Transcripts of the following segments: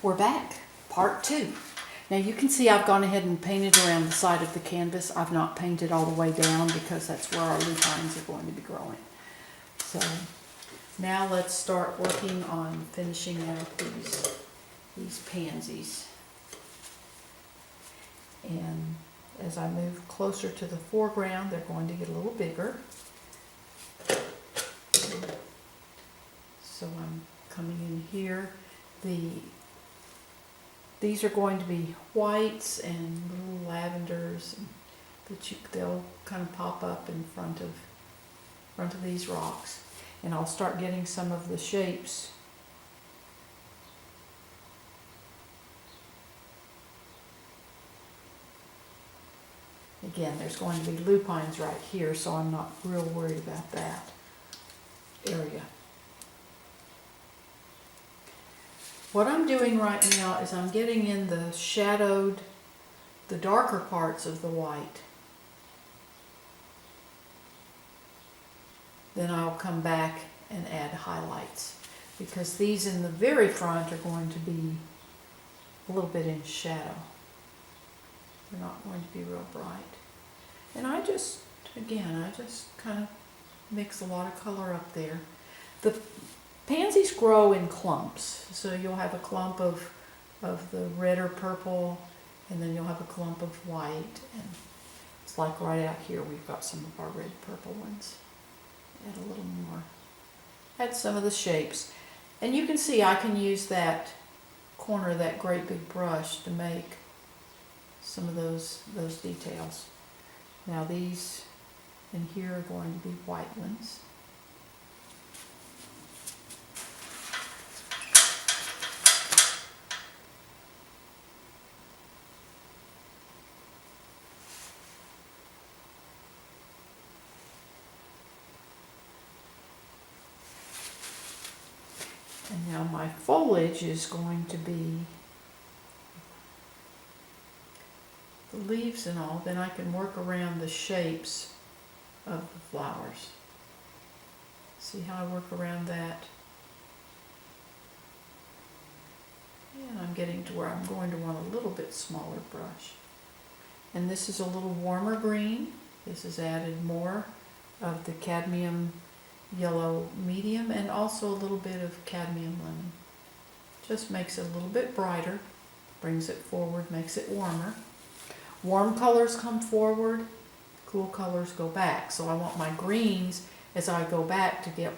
We're back, part 2. Now you can see I've gone ahead and painted around the side of the canvas. I've not painted all the way down because that's where our lupines are going to be growing. So now let's start working on finishing out these pansies. And as I move closer to the foreground, they're going to get a little bigger. So I'm coming in here. These are going to be whites and little lavenders, but they'll kind of pop up in front of these rocks. And I'll start getting some of the shapes. Again, there's going to be lupines right here, so I'm not real worried about that area. What I'm doing right now is I'm getting in the shadowed, the darker parts of the white. Then I'll come back and add highlights, because these in the very front are going to be a little bit in shadow. They're not going to be real bright. And I just kind of mix a lot of color up there. The pansies grow in clumps, so you'll have a clump of the red or purple, and then you'll have a clump of white, and it's like right out here we've got some of our red purple ones. Add a little more. Add some of the shapes. And you can see I can use that corner of that great big brush to make some of those details. Now these in here are going to be white ones. And now my foliage is going to be the leaves and all. Then I can work around the shapes of the flowers. See how I work around that? And I'm getting to where I'm going to want a little bit smaller brush. And this is a little warmer green. This has added more of the cadmium yellow medium and also a little bit of cadmium lemon. Just makes it a little bit brighter, brings it forward, makes it warmer. Warm colors come forward, cool colors go back. So I want my greens as I go back to get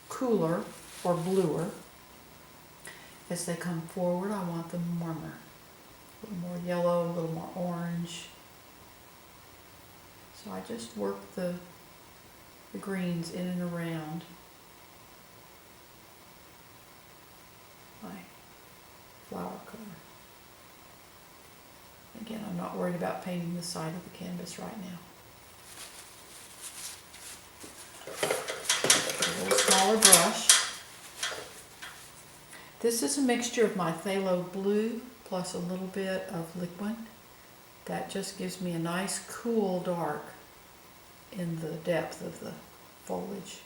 cooler or bluer. As they come forward, I want them warmer. A little more yellow, a little more orange. So I just work the greens in and around my flower color. Again, I'm not worried about painting the side of the canvas right now. A little smaller brush. This is a mixture of my phthalo blue plus a little bit of liquid. That just gives me a nice cool dark in the depth of the foliage.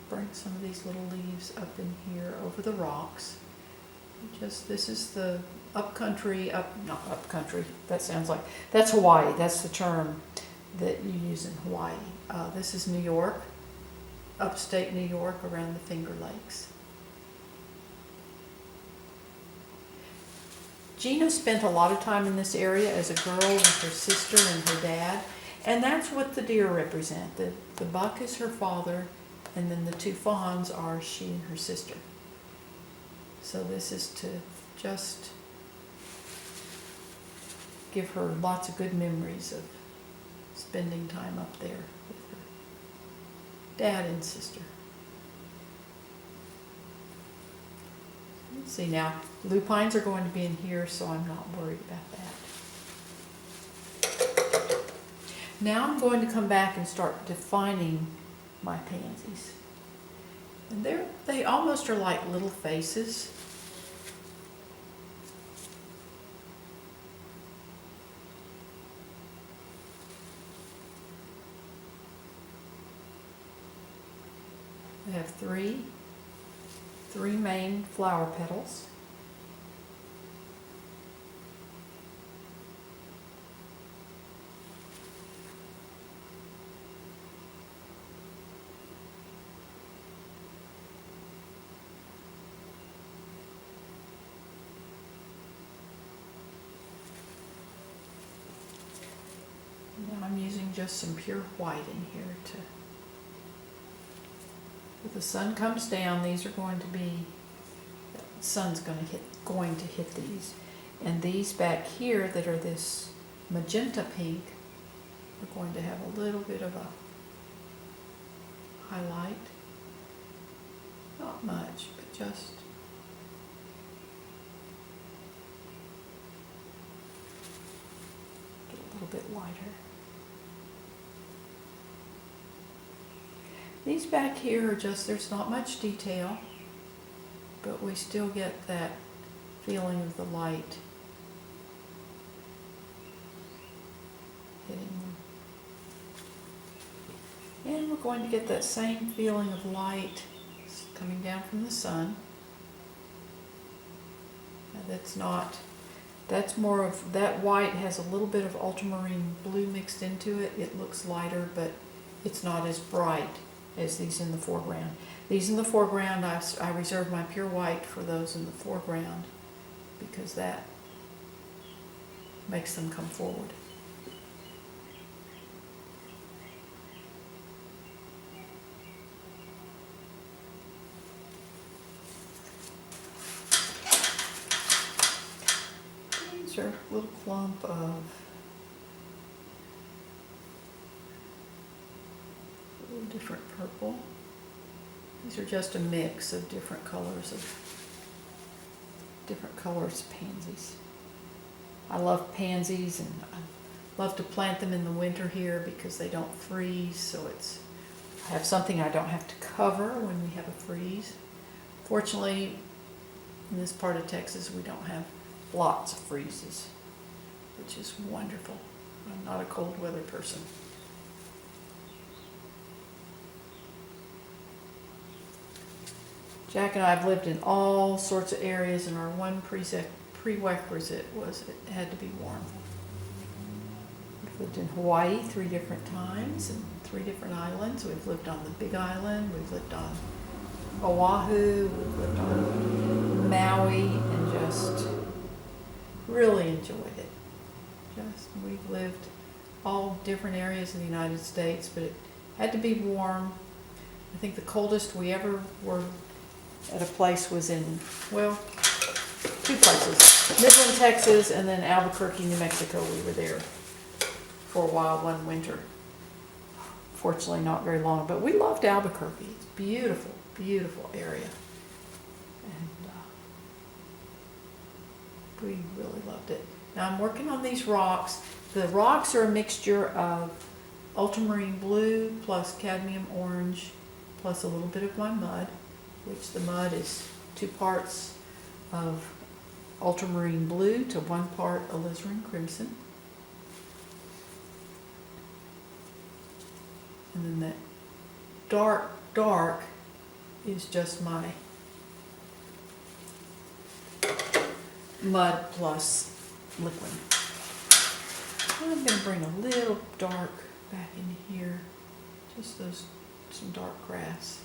Bring some of these little leaves up in here over the rocks. This is the not upcountry, that sounds like, that's Hawaii, that's the term that you use in Hawaii. This is New York, upstate New York around the Finger Lakes. Gina spent a lot of time in this area as a girl with her sister and her dad, and that's what the deer represent. The buck is her father, and then the two fawns are she and her sister. So this is to just give her lots of good memories of spending time up there with her dad and sister. Let's see now, lupines are going to be in here, so I'm not worried about that. Now I'm going to come back and start defining my pansies. And they almost are like little faces. have three main flower petals. Now I'm using just some pure white in here to, if the sun comes down, these are going to be, the sun's going to hit these. And these back here that are this magenta pink are going to have a little bit of a highlight. Not much, but just get a little bit lighter. These back here are just, there's not much detail, but we still get that feeling of the light hitting them. And we're going to get that same feeling of light coming down from the sun. Now that's more of, that white has a little bit of ultramarine blue mixed into it. It looks lighter, but it's not as bright as these in the foreground. These in the foreground, I reserve my pure white for those in the foreground because that makes them come forward. These are a little clump of different purple. These are just a mix of different colors of pansies. I love pansies and I love to plant them in the winter here because they don't freeze, so I have something I don't have to cover when we have a freeze. Fortunately, in this part of Texas we don't have lots of freezes, which is wonderful. I'm not a cold weather person. Jack and I have lived in all sorts of areas, and our one prerequisite was it had to be warm. We've lived in Hawaii 3 different times and 3 different islands. We've lived on the Big Island, we've lived on Oahu, we've lived on Maui, and just really enjoyed it. We've lived all different areas in the United States, but it had to be warm. I think the coldest we ever were at a place was in, well, 2 places. Midland, Texas, and then Albuquerque, New Mexico. We were there for a while one winter. Fortunately, not very long, but we loved Albuquerque. It's a beautiful, beautiful area. And we really loved it. Now I'm working on these rocks. The rocks are a mixture of ultramarine blue plus cadmium orange plus a little bit of my mud, which the mud is 2 parts of ultramarine blue to 1 part alizarin crimson. And then that dark is just my mud plus liquid. I'm going to bring a little dark back in here, just some dark grass.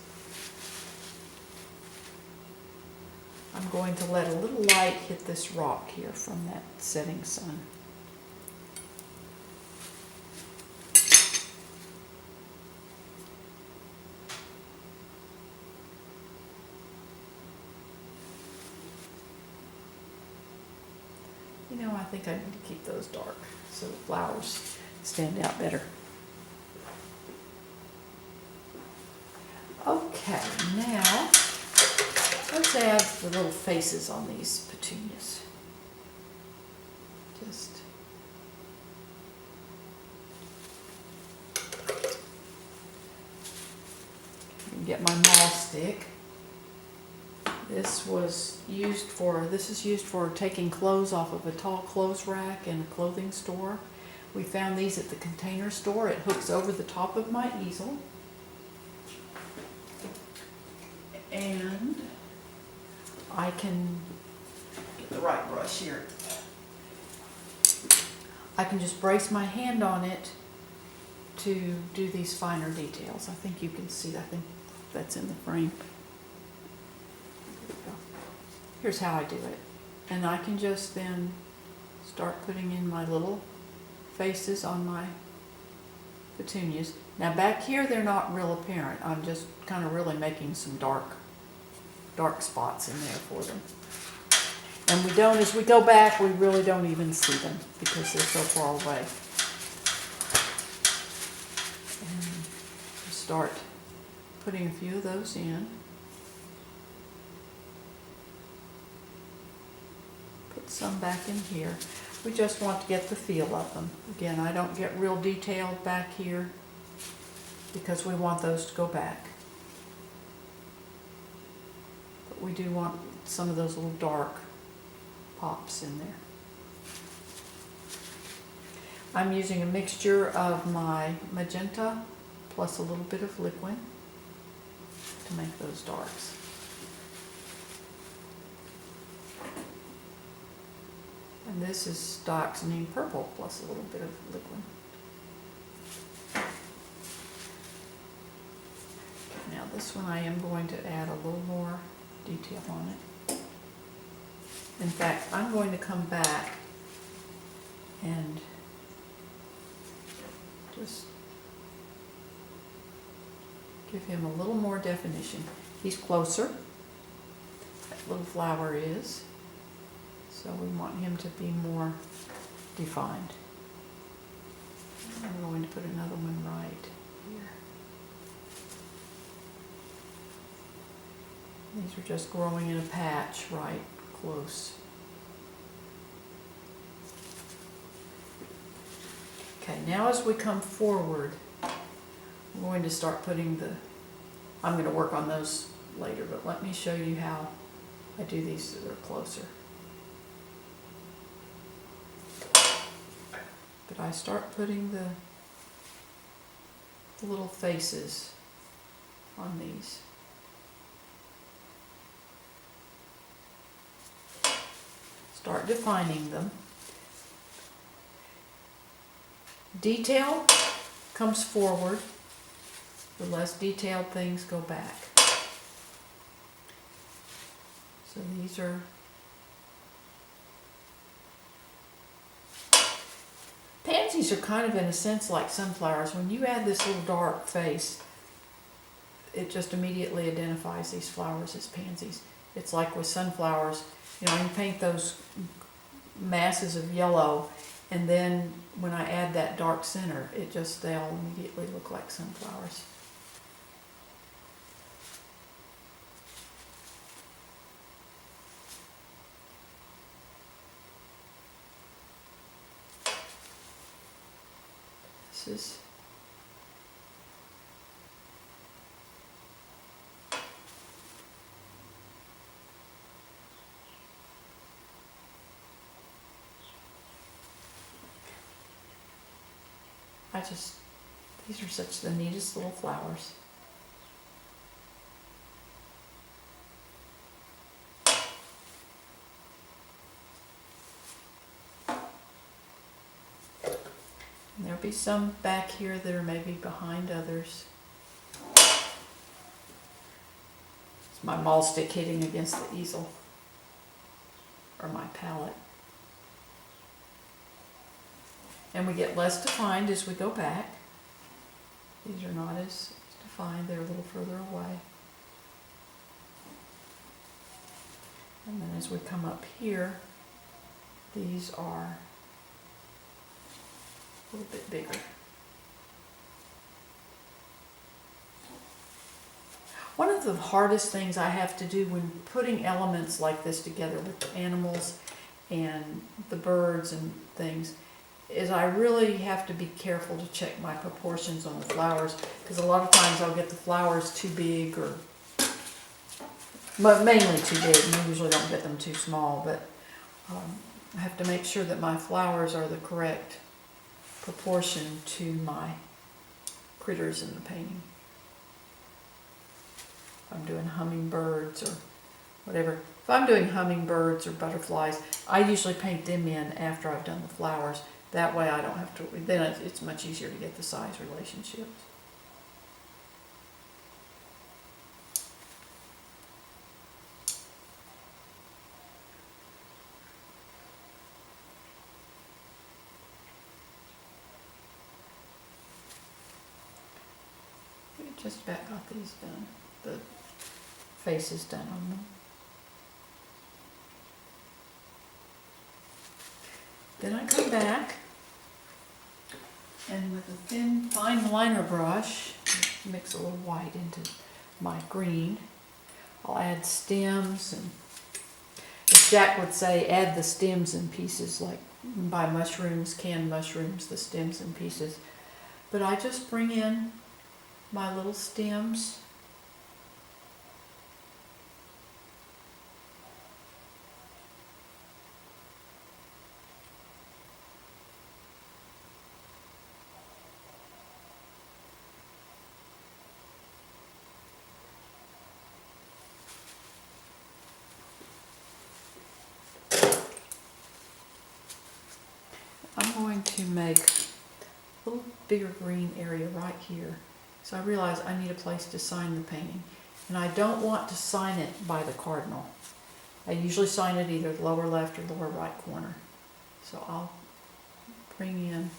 I'm going to let a little light hit this rock here from that setting sun. You know, I think I need to keep those dark so the flowers stand out better. Okay, now let's add the little faces on these petunias. Just get my maul stick. This is used for taking clothes off of a tall clothes rack in a clothing store. We found these at the Container Store. It hooks over the top of my easel. And I can get the right brush here. I can just brace my hand on it to do these finer details. I think you can see that. I think that's in the frame. There we go. Here's how I do it. And I can just then start putting in my little faces on my petunias. Now back here they're not real apparent. I'm just kind of really making some dark spots in there for them. And we don't, as we go back, we really don't even see them because they're so far away. And just start putting a few of those in. Put some back in here. We just want to get the feel of them. Again, I don't get real detailed back here because we want those to go back. But we do want some of those little dark pops in there. I'm using a mixture of my magenta plus a little bit of liquid to make those darks. And this is dioxazine purple plus a little bit of liquid. Okay, now this one I am going to add a little more detail on it. In fact, I'm going to come back and just give him a little more definition. He's closer. That little flower is. So we want him to be more defined. I'm going to put another one right here. These are just growing in a patch right close. Okay, now as we come forward, I'm going to start putting I'm going to work on those later, but let me show you how I do these that are closer. But I start putting the little faces on these. Start defining them. Detail comes forward. The less detailed things go back. So these are pansies are kind of in a sense like sunflowers. When you add this little dark face, it just immediately identifies these flowers as pansies. It's like with sunflowers, you paint those masses of yellow, and then when I add that dark center, they all immediately look like sunflowers. This is these are such the neatest little flowers. And there'll be some back here that are maybe behind others. It's my maul stick hitting against the easel or my palette. And we get less defined as we go back. These are not as defined, they're a little further away. And then as we come up here, these are a little bit bigger. One of the hardest things I have to do when putting elements like this together with the animals and the birds and things is I really have to be careful to check my proportions on the flowers, because a lot of times I'll get the flowers too big, but mainly too big. I usually don't get them too small, but I have to make sure that my flowers are the correct proportion to my critters in the painting. if I'm doing hummingbirds or whatever. If I'm doing hummingbirds or butterflies, I usually paint them in after I've done the flowers. That way I don't have to, then it's much easier to get the size relationships. We just about got these done, the faces done on them. Then I come back and with a thin, fine liner brush, mix a little white into my green. I'll add stems, and as Jack would say, add the stems in pieces, like buy mushrooms, canned mushrooms, the stems in pieces. But I just bring in my little stems. I'm going to make a little bigger green area right here. So I realize I need a place to sign the painting. And I don't want to sign it by the cardinal. I usually sign it either the lower left or lower right corner. So I'll bring in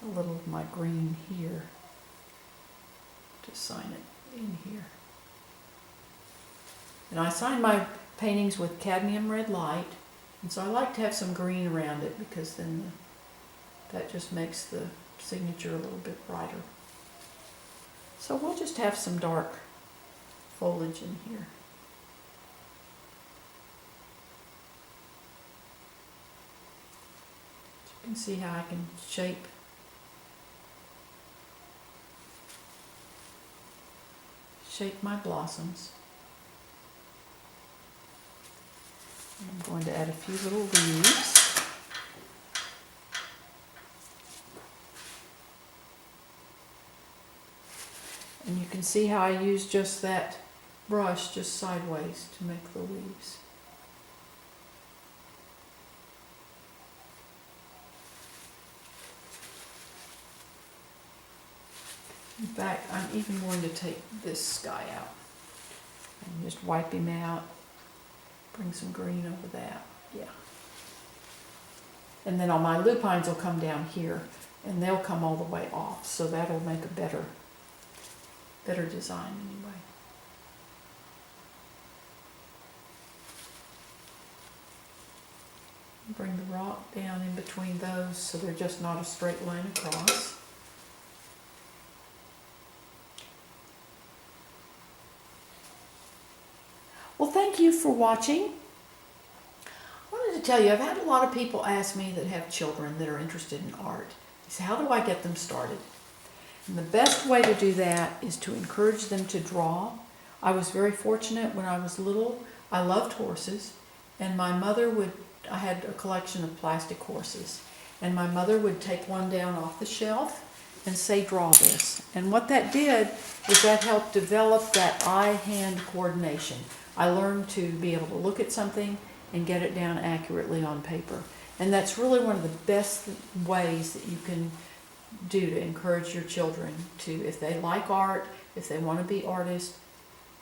a little of my green here to sign it in here. And I sign my paintings with cadmium red light. And so I like to have some green around it because then that just makes the signature a little bit brighter. So we'll just have some dark foliage in here. So you can see how I can shape my blossoms. I'm going to add a few little leaves. And you can see how I use just that brush just sideways to make the leaves. In fact, I'm even going to take this guy out and just wipe him out. Bring some green over that, yeah. And then all my lupines will come down here and they'll come all the way off, so that'll make a better design anyway. Bring the rock down in between those so they're just not a straight line across. Well, thank you for watching. I wanted to tell you, I've had a lot of people ask me that have children that are interested in art. They say, how do I get them started? And the best way to do that is to encourage them to draw. I was very fortunate when I was little. I loved horses, and my mother I had a collection of plastic horses, and my mother would take one down off the shelf and say, draw this. And what that did is that helped develop that eye-hand coordination. I learned to be able to look at something and get it down accurately on paper. And that's really one of the best ways that you can do to encourage your children to, if they like art, if they want to be artists,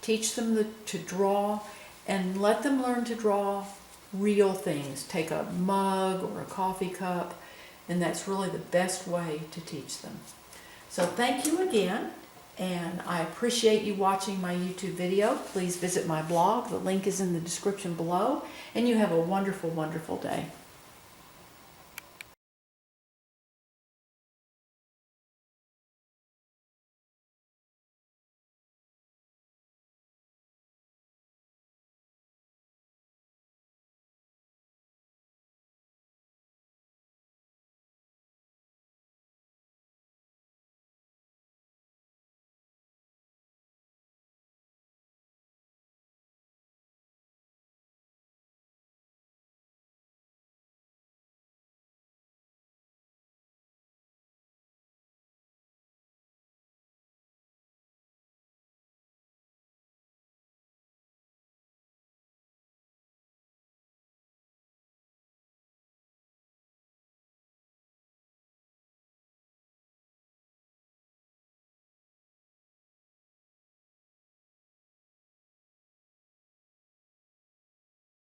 teach them to draw and let them learn to draw real things. Take a mug or a coffee cup, and that's really the best way to teach them. So thank you again. And I appreciate you watching my YouTube video. Please visit my blog. The link is in the description below. And you have a wonderful, wonderful day.